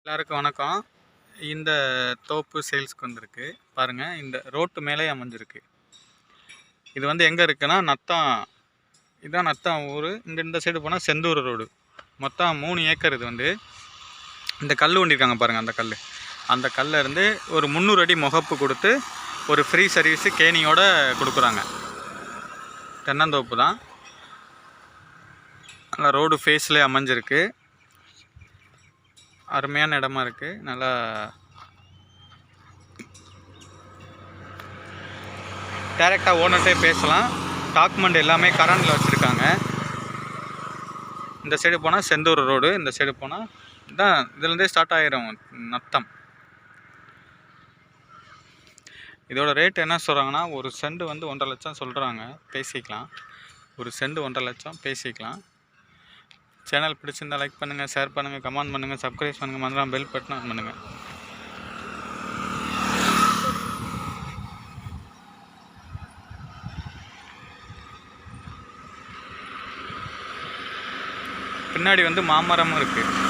எல்லாருக்கும் வணக்கம். இந்த தோப்பு சேல்ஸ்க்கு வந்திருக்கு பாருங்கள். இந்த ரோட்டு மேலே அமைஞ்சிருக்கு. இது வந்து எங்கே இருக்குன்னா நத்தம். இதுதான் நத்தம் ஊர். இந்த சைடு போனால் செந்தூர் ரோடு. மொத்தம் 3 ஏக்கர். இது வந்து இந்த கல் ஒண்டிருக்காங்க பாருங்கள். அந்த கல்ல இருந்து ஒரு 300 அடி முகப்பு கொடுத்து ஒரு ஃப்ரீ சர்வீஸு கேணியோட கொடுக்குறாங்க. தென்னந்தோப்பு தான். நல்லா ரோடு ஃபேஸ்லேயே அமைஞ்சிருக்கு. அருமையான இடமா இருக்குது. நல்லா டைரெக்டாக ஓனர்கிட்டே பேசலாம். டாக்குமெண்ட் எல்லாமே கரண்டில் வச்சுருக்காங்க. இந்த சைடு போனால் செந்தூர் ரோடு, இந்த சைடு போனால் தான் இதுலேருந்தே ஸ்டார்ட் ஆகிரும் நத்தம். இதோட ரேட் என்ன சொல்கிறாங்கன்னா, ஒரு சென்ட் வந்து 1.5 லட்சம் சொல்கிறாங்க. பேசிக்கலாம். ஒரு சென்ட் 1.5 லட்சம் பேசிக்கலாம். சேனல் பிடிச்சிருந்தால் லைக் பண்ணுங்கள், ஷேர் பண்ணுங்கள், கமெண்ட் பண்ணுங்கள், சப்ஸ்கிரைப் பண்ணுங்கள், மறந்துடாம பெல் பட்டன் ஆன் பண்ணுங்கள். பின்னாடி வந்து மாமரமும் இருக்குது.